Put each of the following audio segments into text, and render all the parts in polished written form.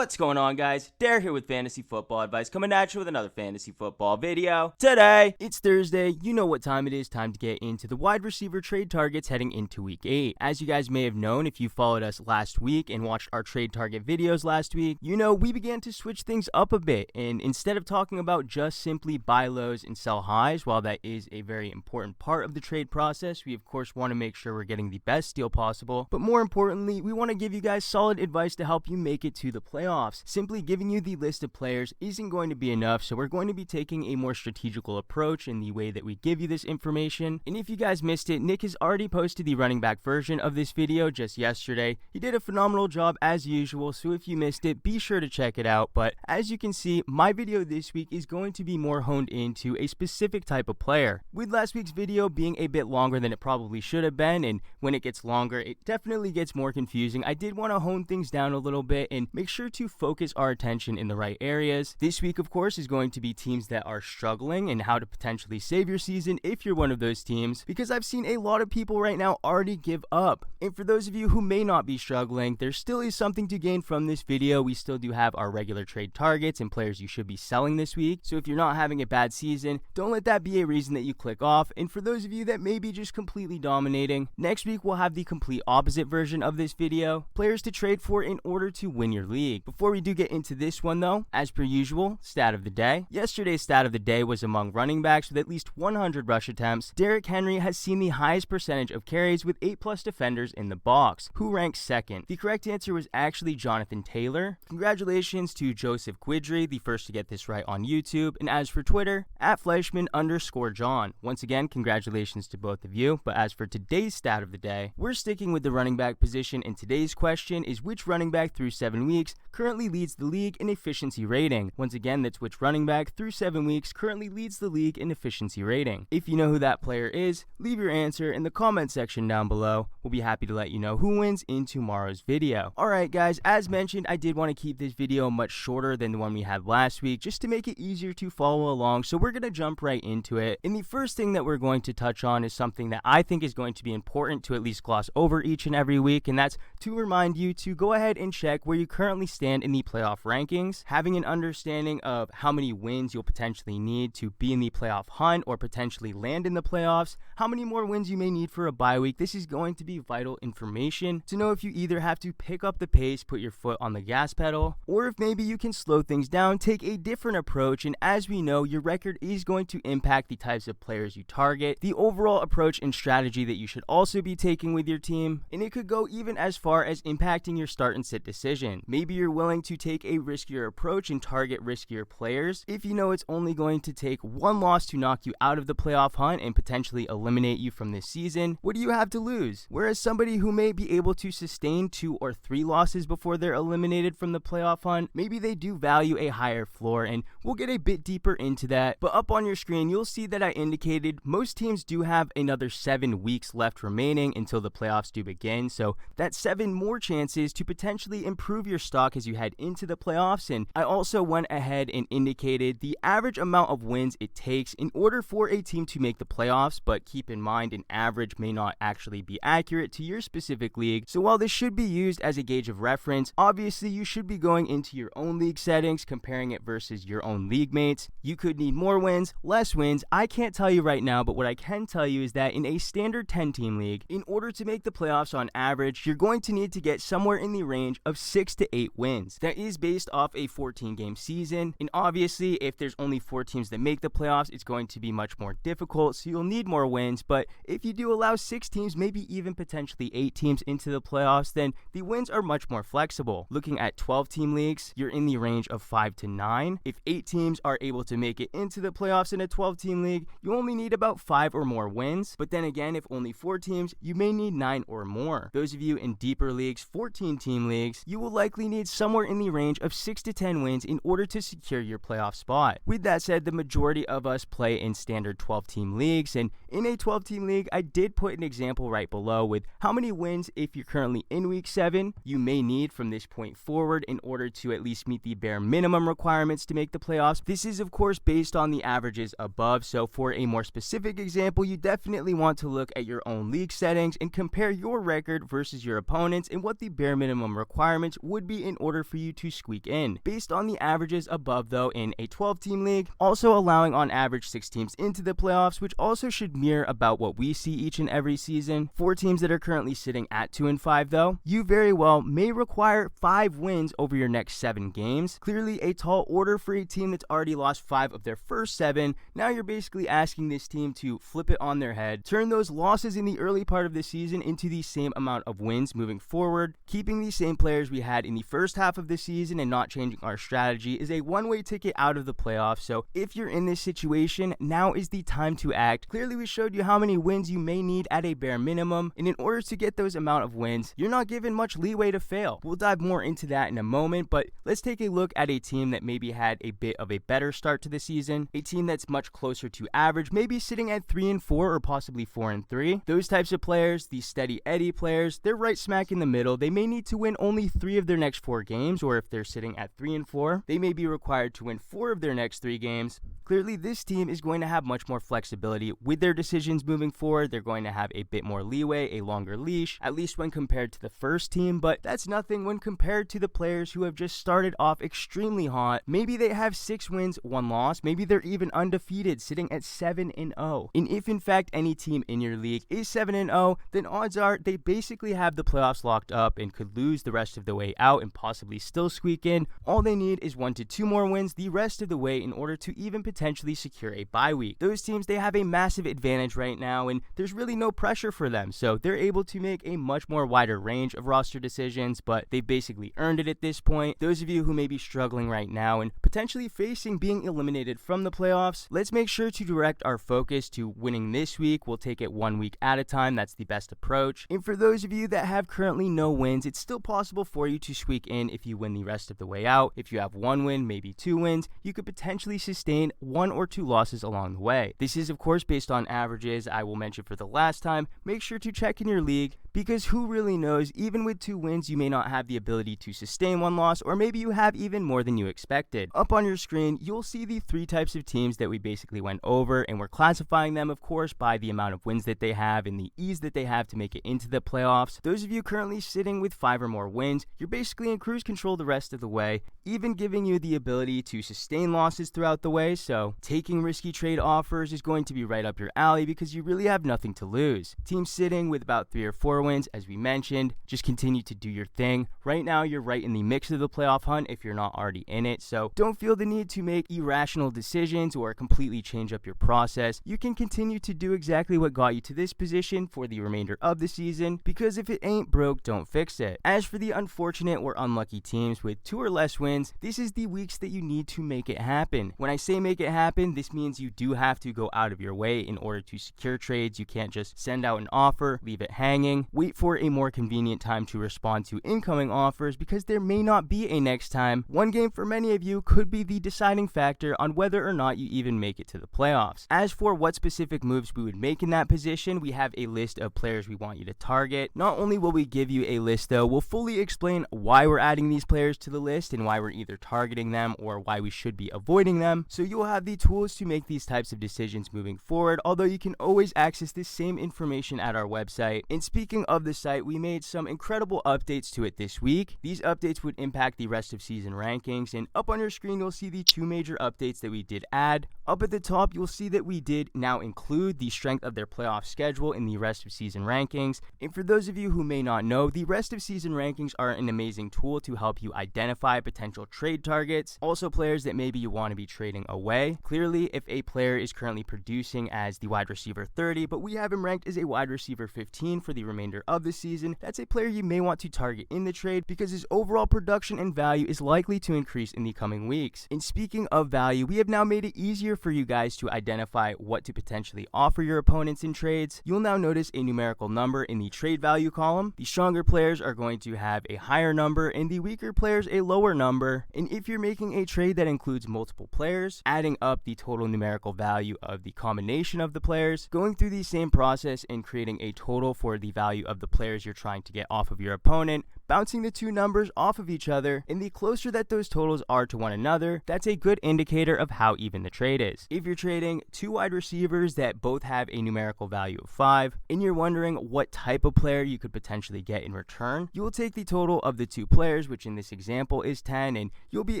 What's going on, guys? Dare here with Fantasy Football Advice, coming at you with another fantasy football video. Today, it's Thursday. You know what time it is. Time to get into the wide receiver trade targets heading into week 8. As you guys may have known, if you followed us last week and watched our trade target videos last week, you know we began to switch things up a bit. And instead of talking about just simply buy lows and sell highs, while that is a very important part of the trade process, we of course want to make sure we're getting the best deal possible. But more importantly, we want to give you guys solid advice to help you make it to the playoffs. Simply giving you the list of players isn't going to be enough, so we're going to be taking a more strategical approach in the way that we give you this information. And if you guys missed it, Nick has already posted the running back version of this video just yesterday. He did a phenomenal job as usual, so if you missed it, be sure to check it out. But as you can see, my video this week is going to be more honed into a specific type of player. With last week's video being a bit longer than it probably should have been, and when it gets longer, it definitely gets more confusing, I did want to hone things down a little bit and make sure to focus our attention in the right areas. This week, of course, is going to be teams that are struggling and how to potentially save your season if you're one of those teams, because I've seen a lot of people right now already give up. And for those of you who may not be struggling, there still is something to gain from this video. We still do have our regular trade targets and players you should be selling this week. So if you're not having a bad season, don't let that be a reason that you click off. And for those of you that may be just completely dominating, next week we'll have the complete opposite version of this video, players to trade for in order to win your league. Before we do get into this one though, as per usual, stat of the day. Yesterday's stat of the day was among running backs with at least 100 rush attempts. Derrick Henry has seen the highest percentage of carries with 8+ defenders in the box. Who ranks second? The correct answer was actually Jonathan Taylor. Congratulations to Joseph Quidry, the first to get this right on YouTube. And as for Twitter, @Fleischman_John. Once again, congratulations to both of you. But as for today's stat of the day, we're sticking with the running back position, and today's question is which running back through 7 weeks currently leads the league in efficiency rating. Once again, that's which running back through 7 weeks currently leads the league in efficiency rating. If you know who that player is, leave your answer in the comment section down below. We'll be happy to let you know who wins in tomorrow's video. Alright guys, as mentioned, I did want to keep this video much shorter than the one we had last week, just to make it easier to follow along, so we're going to jump right into it. And the first thing that we're going to touch on is something that I think is going to be important to at least gloss over each and every week, and that's to remind you to go ahead and check where you currently stand in the playoff rankings. Having an understanding of how many wins you'll potentially need to be in the playoff hunt or potentially land in the playoffs, how many more wins you may need for a bye week. This is going to be vital information to know if you either have to pick up the pace, put your foot on the gas pedal, or if maybe you can slow things down, take a different approach. And as we know, your record is going to impact the types of players you target, the overall approach and strategy that you should also be taking with your team, and it could go even as far as impacting your start and sit decision. Maybe you're willing to take a riskier approach and target riskier players if you know it's only going to take one loss to knock you out of the playoff hunt and potentially eliminate you from this season. What do you have to lose? Whereas somebody who may be able to sustain 2 or 3 losses before they're eliminated from the playoff hunt, maybe they do value a higher floor, and we'll get a bit deeper into that. But up on your screen, you'll see that I indicated most teams do have another 7 weeks left remaining until the playoffs do begin, so that's 7 more chances to potentially improve your stock as you head into the playoffs. And I also went ahead and indicated the average amount of wins it takes in order for a team to make the playoffs, but keep in mind an average may not actually be accurate to your specific league. So while this should be used as a gauge of reference, obviously you should be going into your own league settings, comparing it versus your own league mates. You could need more wins, less wins. I can't tell you right now, but what I can tell you is that in a standard 10-team league, in order to make the playoffs on average, you're going to need to get somewhere in the range of 6 to 8 wins. That is based off a 14-game season, and obviously if there's only 4 teams that make the playoffs, it's going to be much more difficult, so you'll need more wins. But if you do allow 6 teams, maybe even potentially 8 teams into the playoffs, then the wins are much more flexible. Looking at 12-team leagues, you're in the range of 5 to 9. If 8 teams are able to make it into the playoffs in a 12-team league, you only need about 5 or more wins. But then again, if only 4 teams, you may need 9 or more. Those of you in deeper leagues, 14-team leagues, you will likely need somewhere in the range of 6 to 10 wins in order to secure your playoff spot. With that said, the majority of us play in standard 12-team leagues, and in a 12-team league, I did put an example right below with how many wins, if you're currently in week 7, you may need from this point forward in order to at least meet the bare minimum requirements to make the playoffs. This is of course based on the averages above, so for a more specific example, you definitely want to look at your own league settings and compare your record versus your opponents and what the bare minimum requirements would be in order order for you to squeak in. Based on the averages above though in a 12-team league, also allowing on average 6 teams into the playoffs, which also should mirror about what we see each and every season. 4 teams that are currently sitting at 2-5 though, you very well may require 5 wins over your next 7 games. Clearly a tall order for a team that's already lost 5 of their first 7. Now you're basically asking this team to flip it on their head, turn those losses in the early part of the season into the same amount of wins moving forward. Keeping the same players we had in the first half of the season and not changing our strategy is a one-way ticket out of the playoffs. So if you're in this situation, now is the time to act. Clearly we showed you how many wins you may need at a bare minimum, and in order to get those amount of wins, you're not given much leeway to fail. We'll dive more into that in a moment, but let's take a look at a team that maybe had a bit of a better start to the season, a team that's much closer to average, maybe sitting at 3-4 or possibly 4-3. Those types of players, the steady Eddie players, they're right smack in the middle. They may need to win only 3 of their next 4 games, or if they're sitting at 3-4, they may be required to win 4 of their next 3 games. Clearly, this team is going to have much more flexibility with their decisions moving forward. They're going to have a bit more leeway, a longer leash, at least when compared to the first team, but that's nothing when compared to the players who have just started off extremely hot. Maybe they have 6 wins, 1 loss. Maybe they're even undefeated, sitting at 7-0. And if in fact any team in your league is 7-0, then odds are they basically have the playoffs locked up and could lose the rest of the way out and possibly still squeak in. All they need is 1 to 2 more wins the rest of the way in order to even potentially secure a bye week. Those teams, they have a massive advantage right now, and there's really no pressure for them, so they're able to make a much more wider range of roster decisions, but they basically earned it at this point. Those of you who may be struggling right now and potentially facing being eliminated from the playoffs, let's make sure to direct our focus to winning this week. We'll take it 1 week at a time. That's the best approach. And for those of you that have currently no wins, it's still possible for you to squeak in if you win the rest of the way out. If you have 1 win, maybe 2 wins, you could potentially sustain 1 or 2 losses along the way. This is of course based on averages. I will mention for the last time, make sure to check in your league, because who really knows, even with 2 wins, you may not have the ability to sustain 1 loss, or maybe you have even more than you expected. Up on your screen, you'll see the 3 types of teams that we basically went over, and we're classifying them, of course, by the amount of wins that they have and the ease that they have to make it into the playoffs. Those of you currently sitting with 5 or more wins, you're basically in cruise control the rest of the way, even giving you the ability to sustain losses throughout the way, so taking risky trade offers is going to be right up your alley because you really have nothing to lose. Teams sitting with about 3 or 4 wins, as we mentioned, just continue to do your thing. Right now, you're right in the mix of the playoff hunt if you're not already in it, so don't feel the need to make irrational decisions or completely change up your process. You can continue to do exactly what got you to this position for the remainder of the season, because if it ain't broke, don't fix it. As for the unfortunate or unlucky teams with 2 or less wins, this is the weeks that you need to make it happen. When I say make it happen, this means you do have to go out of your way in order to secure trades. You can't just send out an offer, leave it hanging, wait for a more convenient time to respond to incoming offers, because there may not be a next time. 1 game for many of you could be the deciding factor on whether or not you even make it to the playoffs. As for what specific moves we would make in that position, we have a list of players we want you to target. Not only will we give you a list though, we'll fully explain why we're adding these players to the list and why we're either targeting them or why we should be avoiding them, so you'll have the tools to make these types of decisions moving forward, although you can always access this same information at our website. And speaking of the site, we made some incredible updates to it this week. These updates would impact the rest of season rankings, and up on your screen you'll see the 2 major updates that we did add. Up at the top you'll see that we did now include the strength of their playoff schedule in the rest of season rankings. And for those of you who may not know, the rest of season rankings are an amazing tool to help you identify potential trade targets, also players that maybe you want to be trading away. Clearly, if a player is currently producing as the wide receiver 30, but we have him ranked as a wide receiver 15 for the remainder of the season, that's a player you may want to target in the trade because his overall production and value is likely to increase in the coming weeks. And speaking of value, we have now made it easier for you guys to identify what to potentially offer your opponents in trades. You'll now notice a numerical number in the trade value column. The stronger players are going to have a higher number and the weaker players a lower number. And if you're making a trade that includes multiple players, adding up the total numerical value of the combination of the players, going through the same process and creating a total for the value of the players you're trying to get off of your opponent, bouncing the two numbers off of each other, and the closer that those totals are to one another, that's a good indicator of how even the trade is. If you're trading two wide receivers that both have a numerical value of 5, and you're wondering what type of player you could potentially get in return, you will take the total of the two players, which in this example is 10, and you'll be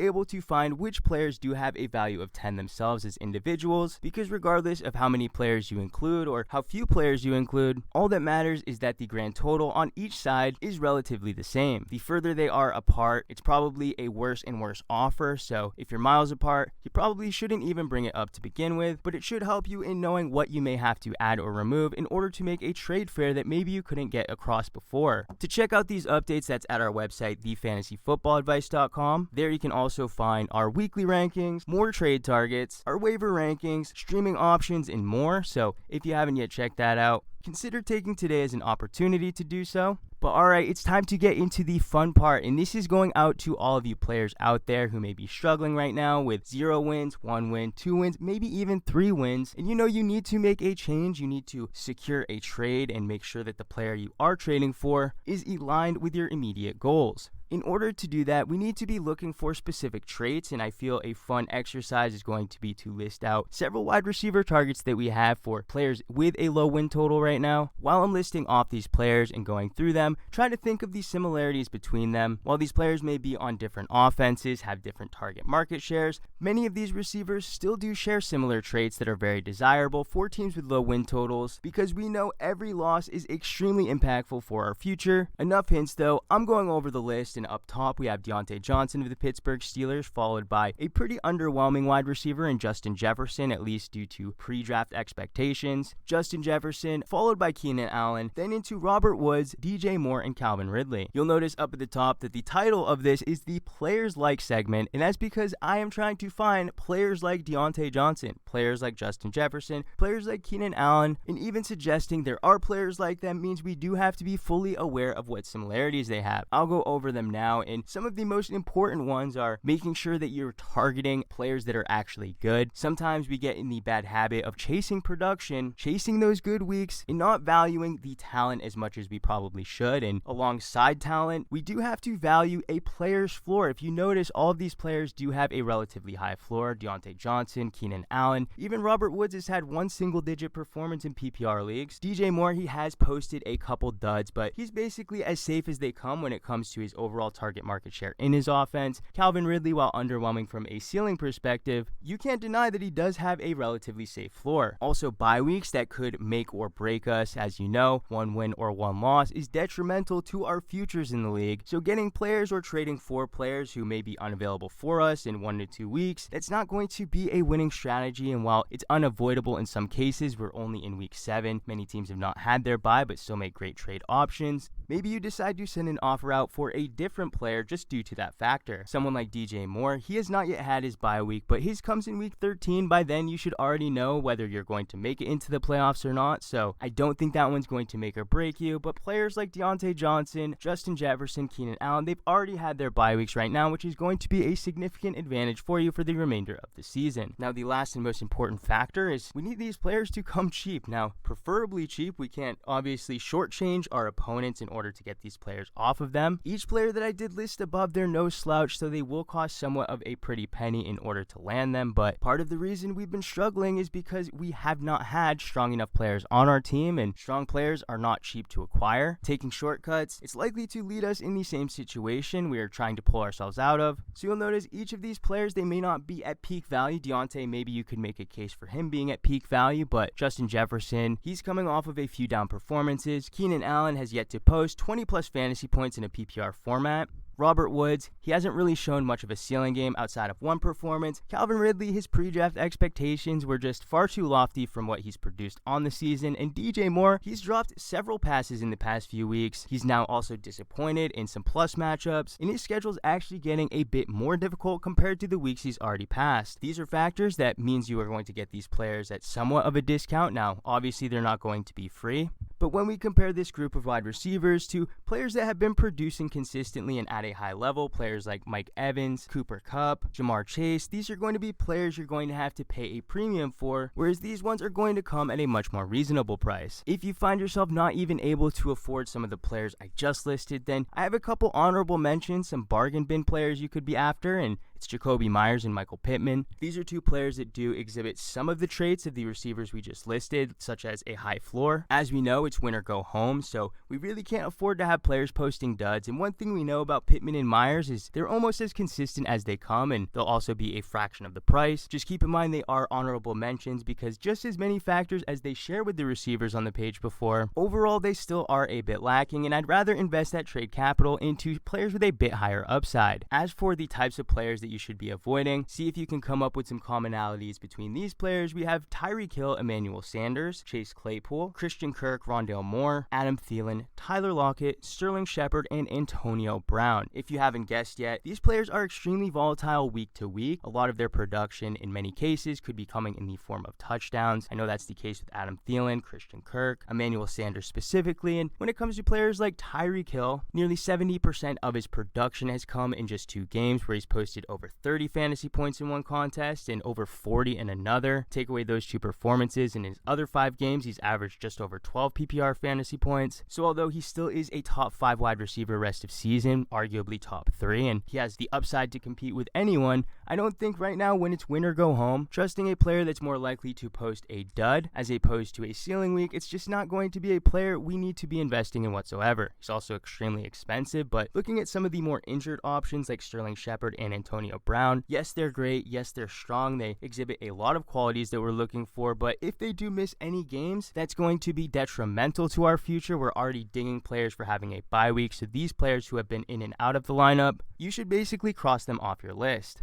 able to find which players do have a value of 10 themselves as individuals, because regardless of how many players you include or how few players you include, all that matters is that the grand total on each side is relatively the same. The further they are apart, it's probably a worse and worse offer, so if you're miles apart, you probably shouldn't even bring it up to begin with, but it should help you in knowing what you may have to add or remove in order to make a trade fair that maybe you couldn't get across before. To check out these updates, that's at our website, thefantasyfootballadvice.com. There you can also find our weekly rankings, more trade targets, our waiver rankings, streaming options, and more. So if you haven't yet checked that out, consider taking today as an opportunity to do so. But alright, it's time to get into the fun part, and this is going out to all of you players out there who may be struggling right now with 0 wins, 1 win, 2 wins, maybe even 3 wins, and you need to make a change, you need to secure a trade and make sure that the player you are trading for is aligned with your immediate goals. In order to do that, we need to be looking for specific traits, and I feel a fun exercise is going to be to list out several wide receiver targets that we have for players with a low win total right now. While I'm listing off these players and going through them, try to think of the similarities between them. While these players may be on different offenses, have different target market shares, many of these receivers still do share similar traits that are very desirable for teams with low win totals, because we know every loss is extremely impactful for our future. Enough hints though, I'm going over the list. And up top, we have Deontay Johnson of the Pittsburgh Steelers, followed by a pretty underwhelming wide receiver in Justin Jefferson, at least due to pre-draft expectations. Justin Jefferson, followed by Keenan Allen, then into Robert Woods, DJ Moore, and Calvin Ridley. You'll notice up at the top that the title of this is the Players Like segment, and that's because I am trying to find players like Deontay Johnson, players like Justin Jefferson, players like Keenan Allen, and even suggesting there are players like them means we do have to be fully aware of what similarities they have. I'll go over them now, and some of the most important ones are making sure that you're targeting players that are actually good. Sometimes we get in the bad habit of chasing production, chasing those good weeks, and not valuing the talent as much as we probably should. And alongside talent, we do have to value a player's floor. If you notice, all of these players do have a relatively high floor. Deontay Johnson, Keenan Allen, even Robert Woods has had one single-digit performance in PPR leagues. DJ Moore, he has posted a couple duds, but he's basically as safe as they come when it comes to his overall target market share in his offense. Calvin Ridley, while underwhelming from a ceiling perspective, you can't deny that he does have a relatively safe floor. Also, bye weeks that could make or break us. As you know, 1 win or 1 loss is detrimental to our futures in the league. So getting players or trading for players who may be unavailable for us in 1 to 2 weeks, that's not going to be a winning strategy. And while it's unavoidable in some cases, we're only in week 7. Many teams have not had their bye but still make great trade options. Maybe you decide to send an offer out for a different player just due to that factor. Someone like DJ Moore, he has not yet had his bye week, but his comes in week 13. By then, you should already know whether you're going to make it into the playoffs or not, so I don't think that one's going to make or break you. But players like Deontay Johnson, Justin Jefferson, Keenan Allen, they've already had their bye weeks right now, which is going to be a significant advantage for you for the remainder of the season. Now, the last and most important factor is we need these players to come cheap. Now, preferably cheap. We can't obviously shortchange our opponents in order to get these players off of them. Each player that I did list above, they're no slouch, so they will cost somewhat of a pretty penny in order to land them. But part of the reason we've been struggling is because we have not had strong enough players on our team, and strong players are not cheap to acquire. Taking shortcuts, it's likely to lead us in the same situation we are trying to pull ourselves out of. So you'll notice each of these players, they may not be at peak value. Deontay, maybe you could make a case for him being at peak value, but Justin Jefferson, he's coming off of a few down performances. Keenan Allen has yet to post 20 plus fantasy points in a PPR format. Robert Woods, he hasn't really shown much of a ceiling game outside of one performance. Calvin Ridley, his pre-draft expectations were just far too lofty from what he's produced on the season. And DJ Moore, he's dropped several passes in the past few weeks. He's now also disappointed in some plus matchups, and his schedule's actually getting a bit more difficult compared to the weeks he's already passed. These are factors that means you are going to get these players at somewhat of a discount. Now, obviously, they're not going to be free, But when we compare this group of wide receivers to players that have been producing consistently and at a high level, players like Mike Evans, Cooper Kupp, Jamar Chase, these are going to be players you're going to have to pay a premium for, whereas these ones are going to come at a much more reasonable price. If you find yourself not even able to afford some of the players I just listed, then I have a couple honorable mentions, some bargain bin players you could be after, and it's Jacoby Myers and Michael Pittman. These are two players that do exhibit some of the traits of the receivers we just listed, such as a high floor. As we know, it's win or go home, so we really can't afford to have players posting duds. And one thing we know about Pittman and Myers is they're almost as consistent as they come, and they'll also be a fraction of the price. Just keep in mind they are honorable mentions because just as many factors as they share with the receivers on the page before, overall they still are a bit lacking, and I'd rather invest that trade capital into players with a bit higher upside. As for the types of players that you should be avoiding, see if you can come up with some commonalities between these players. We have Tyreek Hill, Emmanuel Sanders, Chase Claypool, Christian Kirk, Rondale Moore, Adam Thielen, Tyler Lockett, Sterling Shepard, and Antonio Brown. If you haven't guessed yet, these players are extremely volatile week to week. A lot of their production in many cases could be coming in the form of touchdowns. I know that's the case with Adam Thielen, Christian Kirk, Emmanuel Sanders specifically, and when it comes to players like Tyreek Hill, nearly 70% of his production has come in just 2 games where he's posted over 30 fantasy points in one contest and over 40 in another. Take away those 2 performances, in his other 5 games, he's averaged just over 12 PPR fantasy points. So although he still is a top 5 wide receiver rest of season, arguably top 3, and he has the upside to compete with anyone, I don't think right now when it's win or go home, trusting a player that's more likely to post a dud as opposed to a ceiling week, it's just not going to be a player we need to be investing in whatsoever. He's also extremely expensive, but looking at some of the more injured options like Sterling Shepard and Antonio Brown, yes, they're great, yes, they're strong, they exhibit a lot of qualities that we're looking for, but if they do miss any games, that's going to be detrimental to our future. We're already dinging players for having a bye week, so these players who have been in and out of the lineup, you should basically cross them off your list.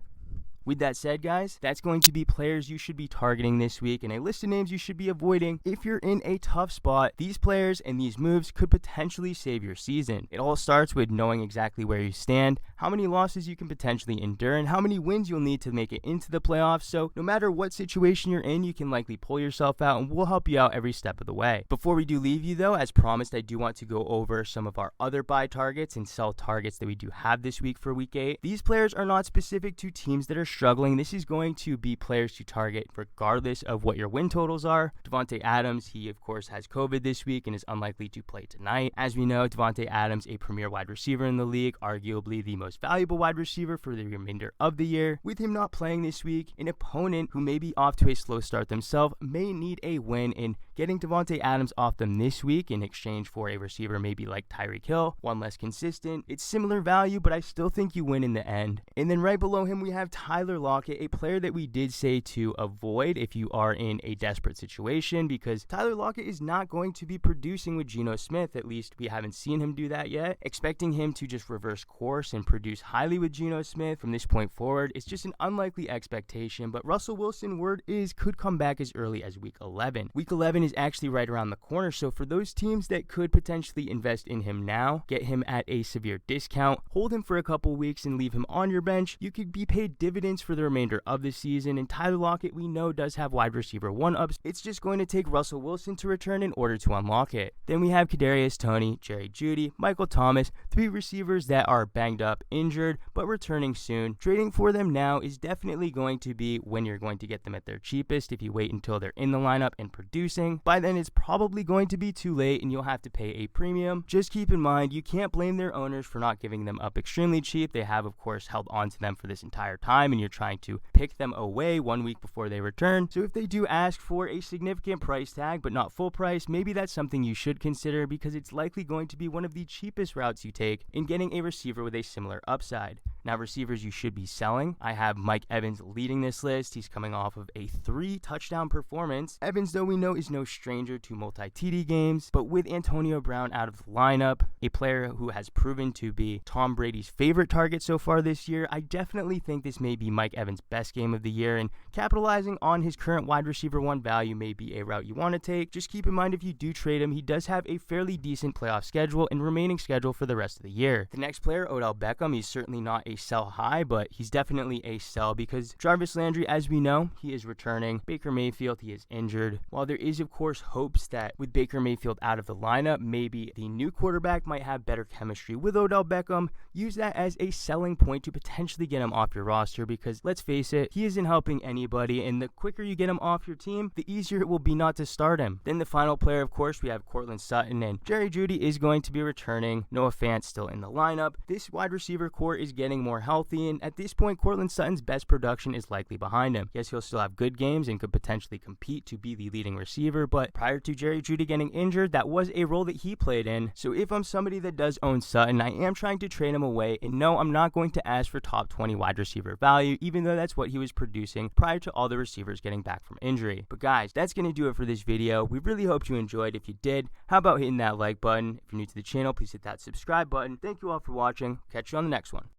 With that said, guys, that's going to be players you should be targeting this week and a list of names you should be avoiding if you're in a tough spot. These players and these moves could potentially save your season. It all starts with knowing exactly where you stand, how many losses you can potentially endure, and how many wins you'll need to make it into the playoffs. So no matter what situation you're in, you can likely pull yourself out, and we'll help you out every step of the way. Before we do leave you though, as promised, I do want to go over some of our other buy targets and sell targets that we do have this week for week 8. These players are not specific to teams that are struggling. This is going to be players to target regardless of what your win totals are. Devontae Adams, he of course has COVID this week and is unlikely to play tonight. As we know, Devontae Adams, a premier wide receiver in the league, arguably the most valuable wide receiver for the remainder of the year. With him not playing this week, an opponent who may be off to a slow start themselves may need a win, in getting Devontae Adams off them this week in exchange for a receiver maybe like Tyreek Hill, one less consistent. It's similar value, but I still think you win in the end. And then right below him, we have Tyler Lockett, a player that we did say to avoid if you are in a desperate situation, because Tyler Lockett is not going to be producing with Geno Smith. At least we haven't seen him do that yet. Expecting him to just reverse course and produce highly with Geno Smith from this point forward is just an unlikely expectation, but Russell Wilson, word is, could come back as early as week 11. Week 11 is actually right around the corner, so for those teams that could potentially invest in him now, get him at a severe discount, hold him for a couple weeks and leave him on your bench, you could be paid dividends for the remainder of the season. And Tyler Lockett, we know, does have wide receiver 1-ups. It's just going to take Russell Wilson to return in order to unlock it. Then we have Kadarius Toney, Jerry Jeudy, Michael Thomas, 3 receivers that are banged up, injured, but returning soon. Trading for them now is definitely going to be when you're going to get them at their cheapest. If you wait until they're in the lineup and producing, by then it's probably going to be too late and you'll have to pay a premium. Just keep in mind, you can't blame their owners for not giving them up extremely cheap. They have, of course, held on to them for this entire time, and you're trying to pick them away 1 week before they return. So if they do ask for a significant price tag but not full price, maybe that's something you should consider, because it's likely going to be one of the cheapest routes you take in getting a receiver with a similar upside. Now, receivers you should be selling, I have Mike Evans leading this list. He's coming off of a 3-touchdown performance. Evans, though, we know is no stranger to multi-TD games, but with Antonio Brown out of the lineup, a player who has proven to be Tom Brady's favorite target so far this year, I definitely think this may be Mike Evans' best game of the year, and capitalizing on his current wide receiver 1 value may be a route you want to take. Just keep in mind, if you do trade him, he does have a fairly decent playoff schedule and remaining schedule for the rest of the year. The next player, Odell Beckham, he's certainly not a sell high, but he's definitely a sell because Jarvis Landry, as we know, he is returning. Baker Mayfield, he is injured. While there is, of course, hopes that with Baker Mayfield out of the lineup, maybe the new quarterback might have better chemistry with Odell Beckham, use that as a selling point to potentially get him off your roster because, let's face it, he isn't helping anybody, and the quicker you get him off your team, the easier it will be not to start him. Then the final player, of course, we have Courtland Sutton, and Jerry Jeudy is going to be returning. Noah Fant still in the lineup. This wide receiver core is getting more healthy, and at this point, Courtland Sutton's best production is likely behind him. Yes, he'll still have good games and could potentially compete to be the leading receiver, but prior to Jerry Jeudy getting injured, that was a role that he played in. So if I'm somebody that does own Sutton, I am trying to trade him away, and no, I'm not going to ask for top 20 wide receiver value, even though that's what he was producing prior to all the receivers getting back from injury. But guys, that's going to do it for this video. We really hope you enjoyed. If you did, how about hitting that like button? If you're new to the channel, please hit that subscribe button. Thank you all for watching. Catch you on the next one.